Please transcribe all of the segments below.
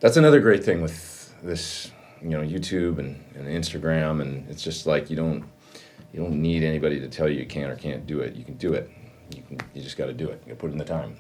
That's another great thing with this, YouTube and Instagram, and it's just like you don't need anybody to tell you you can or can't do it. You can do it. You just got to do it. You got to put in the time.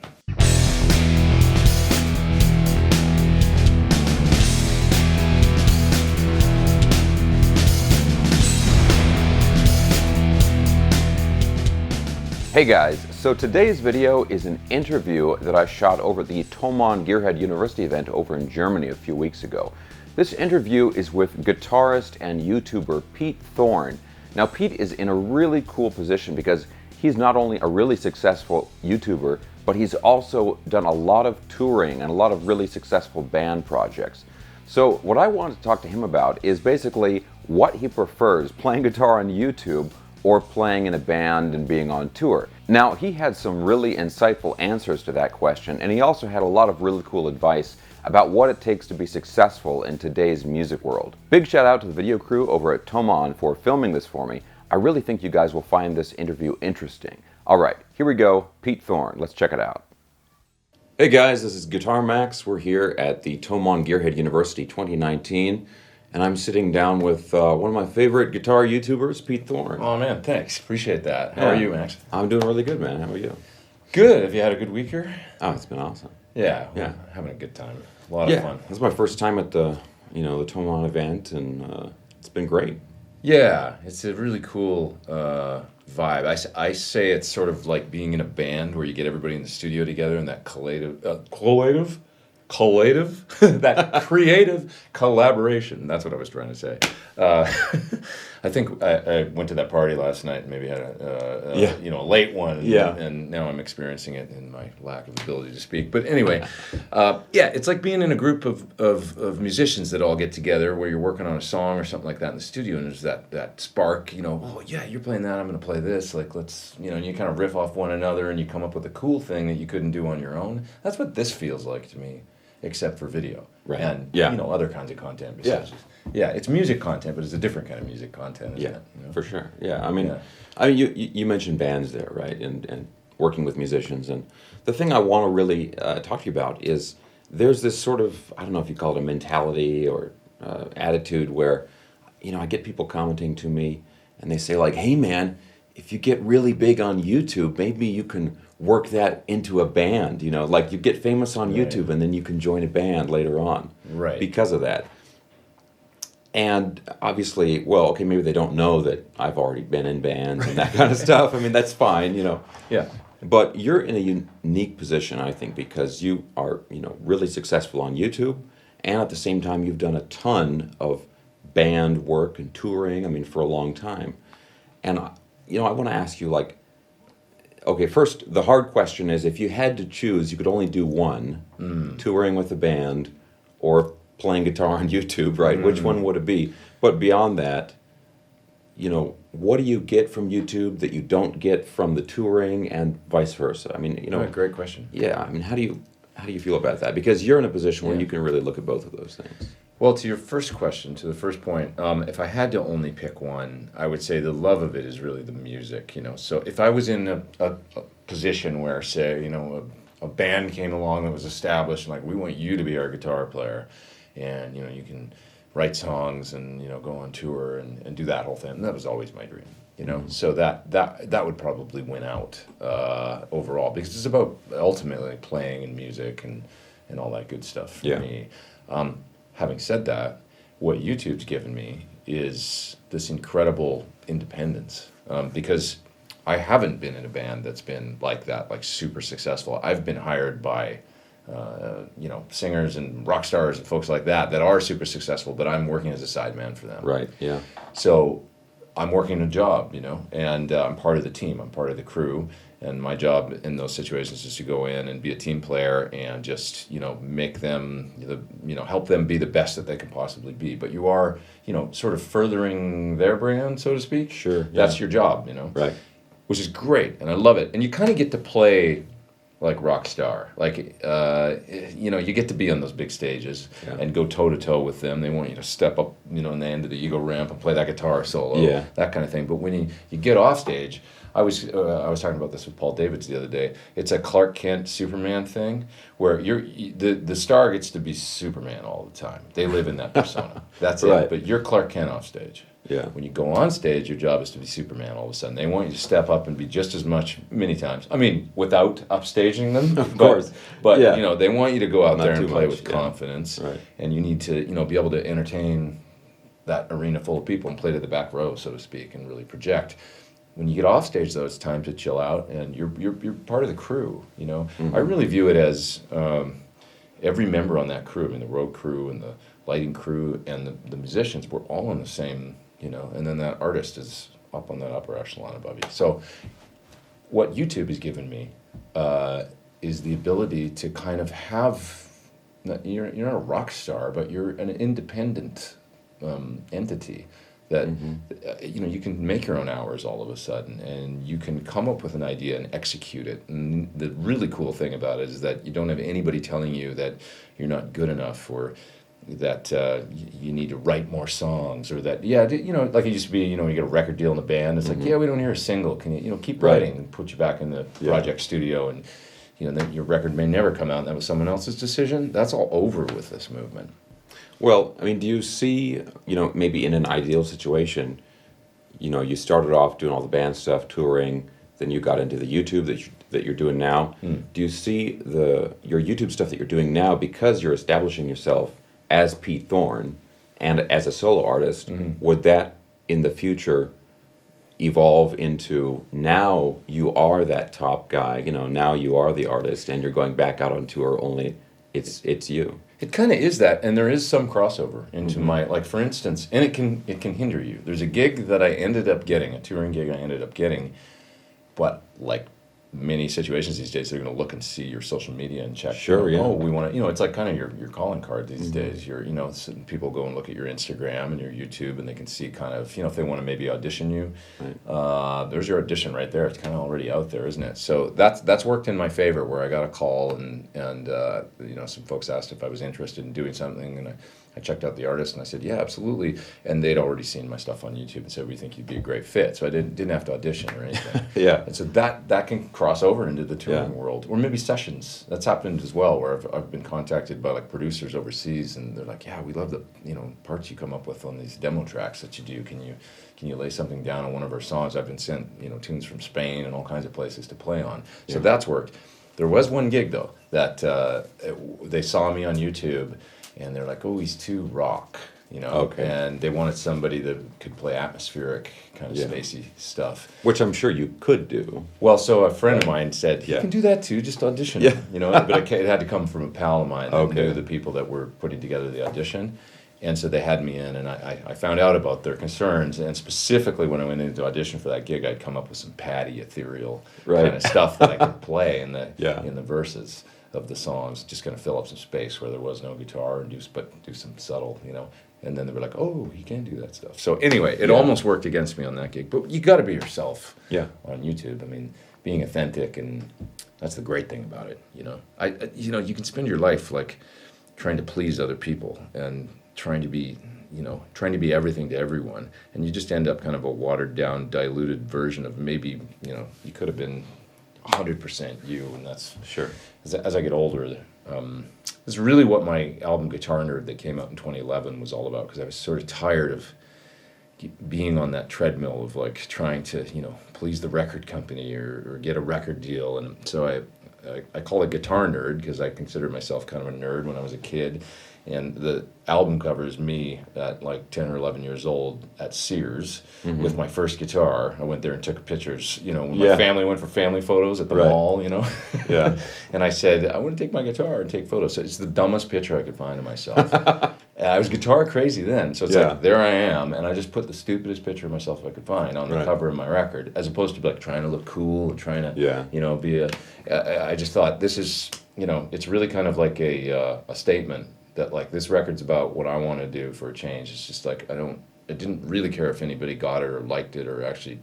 Hey guys, so today's video is an interview that I shot over at the Thomann Gearhead University event over in Germany a few weeks ago. This interview is with guitarist and YouTuber Pete Thorn. Now Pete is in a really cool position because he's not only a really successful YouTuber, but he's also done a lot of touring and a lot of really successful band projects. So what I wanted to talk to him about is basically what he prefers, playing guitar on YouTube or playing in a band and being on tour. Now, he had some really insightful answers to that question, and he also had a lot of really cool advice about what it takes to be successful in today's music world. Big shout out to the video crew over at Thomann for filming this for me. I really think you guys will find this interview interesting. All right, here we go, Pete Thorn. Let's check it out. Hey guys, this is Guitar Max. We're here at the Thomann Gearhead University 2019. And I'm sitting down with one of my favorite guitar YouTubers, Pete Thorn. Oh man, thanks. Appreciate that. How are you, Max? I'm doing really good, man. How are you? Good. Have you had a good week here? Oh, it's been awesome. Yeah. Yeah. Having a good time. A lot of fun. This is my first time at the Thomann event, and it's been great. Yeah, it's a really cool vibe. I say it's sort of like being in a band where you get everybody in the studio together and that that creative collaboration. That's what I was trying to say. I think I went to that party last night and maybe had a late one. And now I'm experiencing it in my lack of ability to speak. But anyway, it's like being in a group of musicians that all get together where you're working on a song or something like that in the studio, and there's that spark. Oh yeah, you're playing that. I'm going to play this. Like let's and you kind of riff off one another and you come up with a cool thing that you couldn't do on your own. That's what this feels like to me. Except for video, right? And other kinds of content. Besides it's music content, but it's a different kind of music content. Isn't it? For sure. Yeah, I mean, you mentioned bands there, right? And working with musicians, and the thing I want to really talk to you about is there's this sort of, I don't know if you call it a mentality or attitude where, I get people commenting to me and they say like, "Hey man, if you get really big on YouTube, maybe you can work that into a band, like you get famous on YouTube and then you can join a band later on." Right. Because of that. And obviously, maybe they don't know that I've already been in bands and that kind of stuff. I mean, that's fine, Yeah. But you're in a unique position, I think, because you are, really successful on YouTube, and at the same time you've done a ton of band work and touring, for a long time. And I want to ask you, like, okay, first, the hard question is, if you had to choose, you could only do one, touring with a band or playing guitar on YouTube, right? Which one would it be? But beyond that, what do you get from YouTube that you don't get from the touring and vice versa? Great question. Yeah, how do you feel about that? Because you're in a position where you can really look at both of those things. Well, to your first question, to the first point, if I had to only pick one, I would say the love of it is really the music, So if I was in a position where, say, a band came along that was established, and like, we want you to be our guitar player, and, you can write songs and, go on tour and do that whole thing. And that was always my dream, So that would probably win out overall, because it's about ultimately playing and music and all that good stuff for me. Having said that, what YouTube's given me is this incredible independence, because I haven't been in a band that's been like that, like super successful. I've been hired by, singers and rock stars and folks like that are super successful, but I'm working as a sideman for them. Right, yeah. So I'm working a job, and I'm part of the team. I'm part of the crew. And my job in those situations is to go in and be a team player and just, make them, help them be the best that they can possibly be. But you are, sort of furthering their brand, so to speak. Sure. Yeah. That's your job, Right. Which is great, and I love it. And you kind of get to play like rock star. Like, you get to be on those big stages and go toe to toe with them. They want you to step up, in the end of the ego ramp and play that guitar solo, that kind of thing. But when you get off stage, I was talking about this with Paul Davids the other day. It's a Clark Kent Superman thing where the star gets to be Superman all the time. They live in that persona. That's it. But you're Clark Kent off stage. Yeah. When you go on stage, your job is to be Superman all of a sudden. They want you to step up and be just as much, many times. I mean, without upstaging them. Of course. But they want you to go out Not there and too play much, with confidence. Right. And you need to, be able to entertain that arena full of people and play to the back row, so to speak, and really project. When you get off stage, though, it's time to chill out, and you're part of the crew, I really view it as every member on that crew, the road crew and the lighting crew and the musicians, we're all in the same, and then that artist is up on that upper echelon above you. So what YouTube has given me is the ability to kind of have, you're not a rock star, but you're an independent entity that, you can make your own hours all of a sudden, and you can come up with an idea and execute it. And the really cool thing about it is that you don't have anybody telling you that you're not good enough, or that you need to write more songs, or that like it used to be, you get a record deal in the band, it's like, we don't hear a single, can you keep writing and put you back in the project studio, and then your record may never come out, and that was someone else's decision. That's all over with this movement. Well, do you see, maybe in an ideal situation, you started off doing all the band stuff, touring, then you got into the YouTube that you're doing now. Do you see your YouTube stuff that you're doing now, because you're establishing yourself as Pete Thorn and as a solo artist, would that in the future evolve into, now you are that top guy, now you are the artist and you're going back out on tour, only it's you? It kind of is that, and there is some crossover into my, like, for instance, and it can hinder you. There's a gig that I ended up getting, a touring gig I ended up getting, but like many situations these days, they're going to look and see your social media and check. Sure, Oh, we want to, it's like kind of your calling card these days. People go and look at your Instagram and your YouTube, and they can see kind of, if they want to maybe audition you. Right. There's your audition right there. It's kind of already out there, isn't it? So that's worked in my favor, where I got a call and some folks asked if I was interested in doing something, and I checked out the artist and I said, yeah, absolutely. And they'd already seen my stuff on YouTube and said, we think you'd be a great fit. So I didn't have to audition or anything. And so that can cross over into the touring world, or maybe sessions. That's happened as well, where I've been contacted by like producers overseas, and they're like, yeah, we love the parts you come up with on these demo tracks that you do. Can you lay something down on one of our songs? I've been sent tunes from Spain and all kinds of places to play on. So that's worked. There was one gig though that they saw me on YouTube, and they're like, oh, he's too rock, and they wanted somebody that could play atmospheric, kind of spacey stuff. Which I'm sure you could do. Well, so a friend of mine said, you can do that too, just audition. But it had to come from a pal of mine that knew the people that were putting together the audition. And so they had me in, and I found out about their concerns, and specifically when I went into audition for that gig, I'd come up with some patty, ethereal kind of stuff that I could play in the verses of the songs, just going to fill up some space where there was no guitar, and do some subtle, and then they were like, oh, he can do that stuff. So anyway, it almost worked against me on that gig, but you got to be yourself on YouTube. Being authentic, and that's the great thing about it. You can spend your life like trying to please other people and trying to be everything to everyone, and you just end up kind of a watered down, diluted version of maybe, you could have been 100% you, and that's sure. As I get older, this is really what my album Guitar Nerd that came out in 2011 was all about, because I was sort of tired of being on that treadmill of like trying to please the record company or get a record deal, and so I call it Guitar Nerd because I considered myself kind of a nerd when I was a kid. And the album cover is me at like 10 or 11 years old at Sears with my first guitar. I went there and took pictures, when my family went for family photos at the mall, And I said, I want to take my guitar and take photos. So it's the dumbest picture I could find of myself. I was guitar crazy then. So it's like, there I am. And I just put the stupidest picture of myself I could find on the cover of my record, as opposed to like trying to look cool and trying to, be I just thought this is, it's really kind of like a statement that like this record's about what I want to do for a change. It's just like I didn't really care if anybody got it or liked it or actually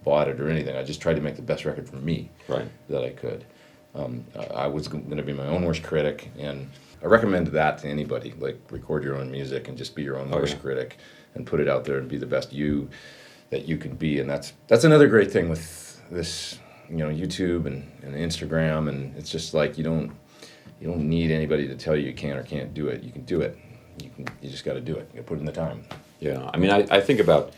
bought it or anything. I just tried to make the best record for me that I could. I was going to be my own worst critic, and I recommend that to anybody. Like, record your own music and just be your own worst critic, and put it out there and be the best you that you can be. And that's another great thing with this, YouTube and Instagram. And it's just like you don't need anybody to tell you can or can't do it. You can do it. You just got to do it. You got to put in the time. Yeah, I mean, I think about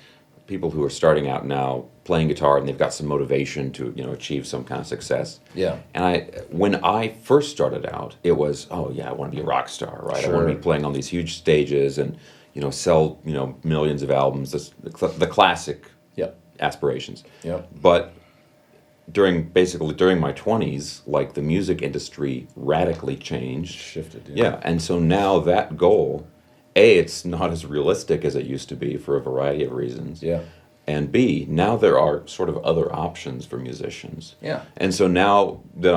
people who are starting out now playing guitar and they've got some motivation to achieve some kind of success. Yeah. And when I first started out, it was, oh yeah, I want to be a rock star, right? Sure. I want to be playing on these huge stages and sell millions of albums. The classic aspirations. Yep. But during my 20s, like, the music industry radically changed. Shifted. Yeah, and so now that goal, A, it's not as realistic as it used to be for a variety of reasons. Yeah. And B, now there are sort of other options for musicians. Yeah. And so now that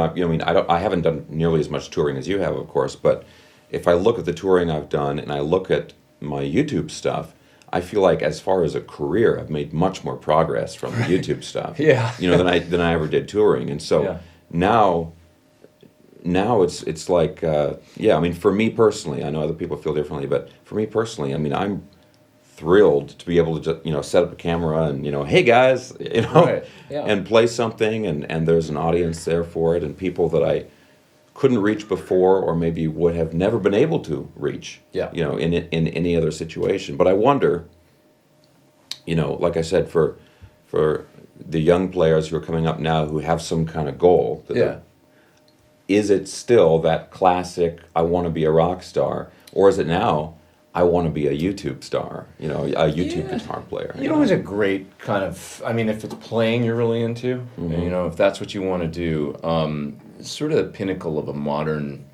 I haven't done nearly as much touring as you have, of course, but if I look at the touring I've done and I look at my YouTube stuff, I feel like as far as a career, I've made much more progress from the YouTube stuff. Yeah. Than I ever did touring. And so now it's like, I mean, for me personally, I know other people feel differently, but for me personally, I mean, I'm thrilled to be able to just, set up a camera and, hey guys, Right. Yeah. and play something, and there's an audience there for it, and people that I couldn't reach before or maybe would have never been able to reach, in any other situation. But I wonder, like I said, for the young players who are coming up now who have some kind of goal, is it still that classic, I want to be a rock star, or is it now, I want to be a YouTube star, a YouTube guitar player? It's a great kind of, I mean, if it's playing you're really into, and, if that's what you want to do, sort of the pinnacle of a modern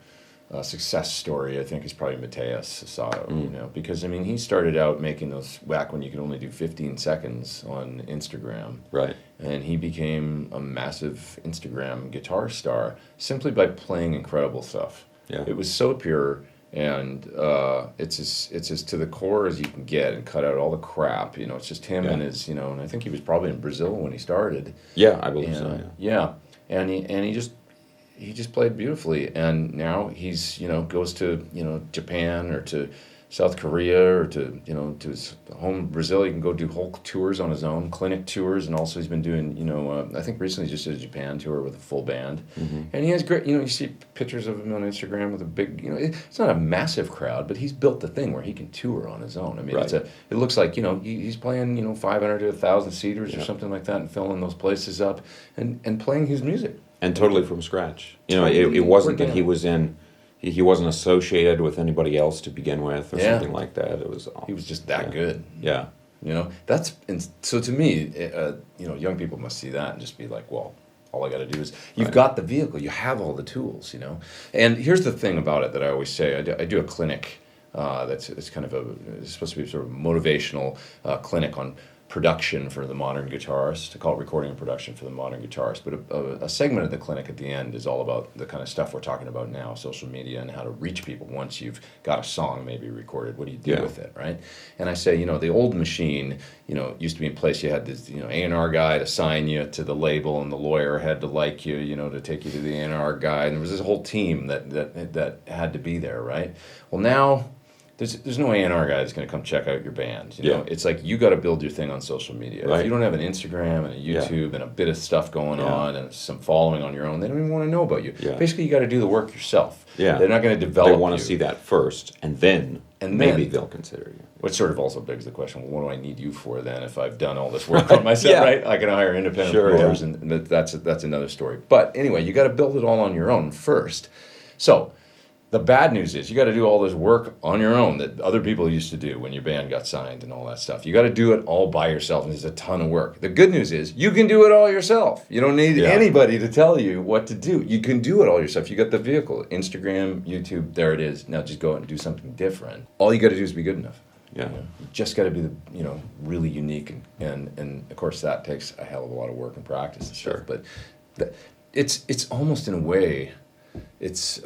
success story, I think, is probably Mateus Sato, because, I mean, he started out making those back when you could only do 15 seconds on Instagram. Right. And he became a massive Instagram guitar star simply by playing incredible stuff. Yeah. It was so pure, and it's as to the core as you can get, and cut out all the crap. It's just him and his, and I think he was probably in Brazil when he started. Yeah, I believe so. Yeah, and he just played beautifully, and now he's goes to Japan or to South Korea or to to his home Brazil. He can go do whole tours on his own, clinic tours, and also he's been doing I think recently he just did a Japan tour with a full band, and he has great you see pictures of him on Instagram with a big it's not a massive crowd, but he's built the thing where he can tour on his own. I mean, right. it looks like he's playing 500 to 1,000 seaters or something like that, and filling those places up and playing his music. And totally from scratch. It wasn't that he wasn't associated with anybody else to begin with or something like that. He was just that good. Yeah. So to me, young people must see that and just be like, well, all I got to do is you've got the vehicle, you have all the tools, And here's the thing about it that I always say. I do a clinic it's kind of it's supposed to be sort of motivational clinic on production for the modern guitarist, to call it recording and production for the modern guitarist. But a segment of the clinic at the end is all about the kind of stuff we're talking about now, social media, and how to reach people once you've got a song maybe recorded. What do you do with it, right? And I say, the old machine, used to be in place. You had this, A&R guy to sign you to the label, and the lawyer had to like you, to take you to the A&R guy. And there was this whole team that had to be there, right? Well, now there's no A&R guy that's going to come check out your band. It's like you got to build your thing on social media. Right. If you don't have an Instagram and a YouTube and a bit of stuff going on and some following on your own, they don't even want to know about you. Yeah. Basically, you got to do the work yourself. Yeah. They're not going to develop. They want to see that first, and then maybe they'll consider you. Which sort of also begs the question: well, what do I need you for then? If I've done all this work on myself, right? I can hire independent players, and that's another story. But anyway, you got to build it all on your own first. So the bad news is you got to do all this work on your own that other people used to do when your band got signed and all that stuff. You got to do it all by yourself, and there's a ton of work. The good news is you can do it all yourself. You don't need anybody to tell you what to do. You can do it all yourself. You got the vehicle, Instagram, YouTube, there it is. Now just go out and do something different. All you got to do is be good enough. Yeah. You just got to be really unique, and of course that takes a hell of a lot of work and practice and stuff. But it's almost in a way, it's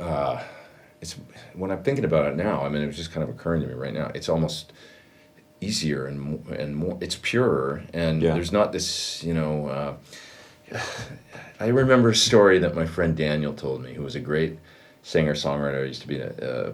when I'm thinking about it now, I mean, it was just kind of occurring to me right now. It's almost easier and more. It's purer, and there's not this, I remember a story that my friend Daniel told me, who was a great singer-songwriter. I used to be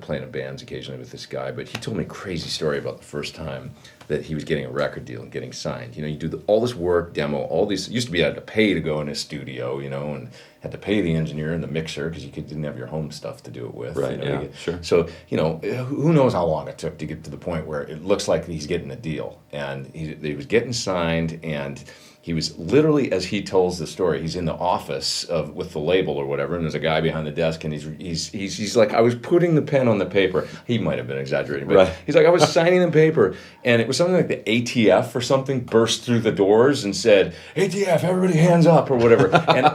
playing in bands occasionally with this guy, but he told me a crazy story about the first time that he was getting a record deal and getting signed. You know, you do all this work, demo, all these. It used to be you had to pay to go in his studio, you know, and had to pay the engineer and the mixer because didn't have your home stuff to do it with. Right. You know, Yeah. Sure. So, you know, who knows how long it took to get to the point where it looks like he's getting a deal, and he was getting signed, and he was literally, as he tells the story, he's in the office with the label or whatever, and there's a guy behind the desk, and he's like, I was putting the pen on the paper. He might have been exaggerating, but right. He's like, I was signing the paper, and it was something like the ATF or something burst through the doors and said, ATF, everybody hands up, or whatever. And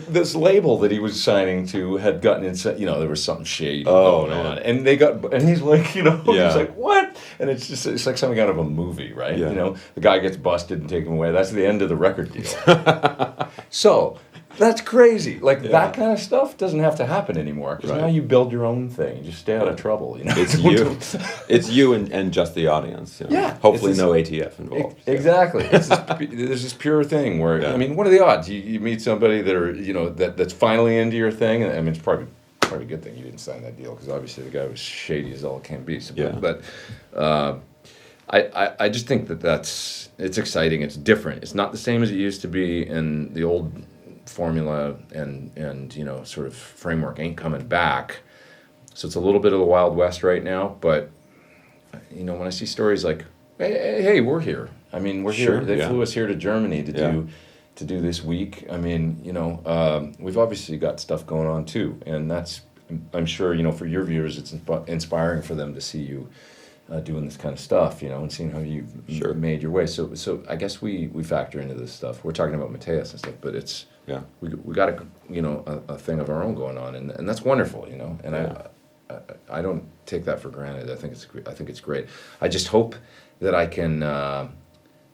this label that he was signing to had gotten inside, you know, there was something shady going on, and he's like, you know, yeah. he's like, what? And it's like something out of a movie, right? Yeah. You know, the guy gets busted and taken away. That's the end of the record deal. So that's crazy. Like that kind of stuff doesn't have to happen anymore, because now you build your own thing. You just stay out of trouble. You know, it's you. It's you and just the audience. You know? Yeah. Hopefully, no ATF involved. Exactly. There's this pure thing where I mean, what are the odds? You meet somebody that are that's finally into your thing, and I mean, it's probably a good thing you didn't sign that deal, because obviously the guy was shady as all can be. So, but I just think it's exciting. It's different. It's not the same as it used to be, and the old formula and you know, sort of framework ain't coming back. So it's a little bit of the Wild West right now. But you know, when I see stories like, hey, we're here. I mean, we're here. They flew us here to Germany to do this week. I mean, you know, we've obviously got stuff going on too, and I'm sure, you know, for your viewers, it's inspiring for them to see you doing this kind of stuff, you know, and seeing how you've made your way. So I guess we factor into this stuff. We're talking about Mateus and stuff, but it's we got a thing of our own going on, and that's wonderful, you know. And I don't take that for granted. I think it's great. I just hope that I can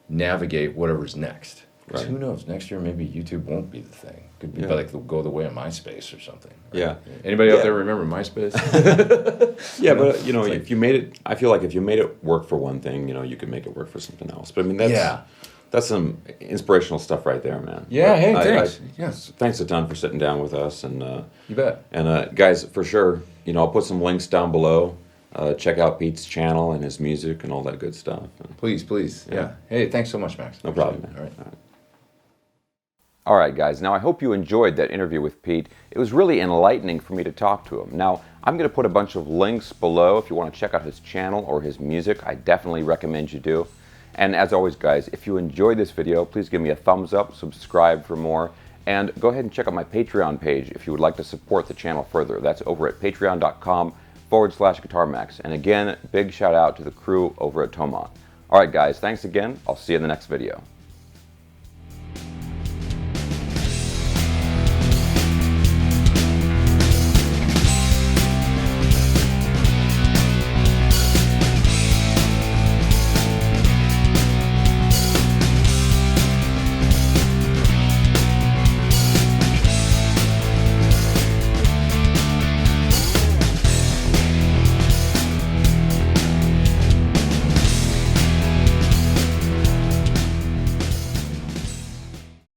navigate whatever's next. Right. Who knows? Next year, maybe YouTube won't be the thing. Could be like they'll go the way of MySpace or something. Right? Yeah. Anybody out there remember MySpace? But you know, if you made it, I feel like if you made it work for one thing, you know, you could make it work for something else. But I mean, that's some inspirational stuff right there, man. Yeah. Thanks. Yes. Thanks a ton for sitting down with us, and you bet. And guys, for sure, you know, I'll put some links down below. Check out Pete's channel and his music and all that good stuff. And, please. Yeah. Hey, thanks so much, Max. No problem, man. All right. All right, guys. Now, I hope you enjoyed that interview with Pete. It was really enlightening for me to talk to him. Now, I'm going to put a bunch of links below if you want to check out his channel or his music. I definitely recommend you do. And as always, guys, if you enjoyed this video, please give me a thumbs up, subscribe for more, and go ahead and check out my Patreon page if you would like to support the channel further. That's over at patreon.com/GuitarMax. And again, big shout out to the crew over at Thomann. All right, guys, thanks again. I'll see you in the next video.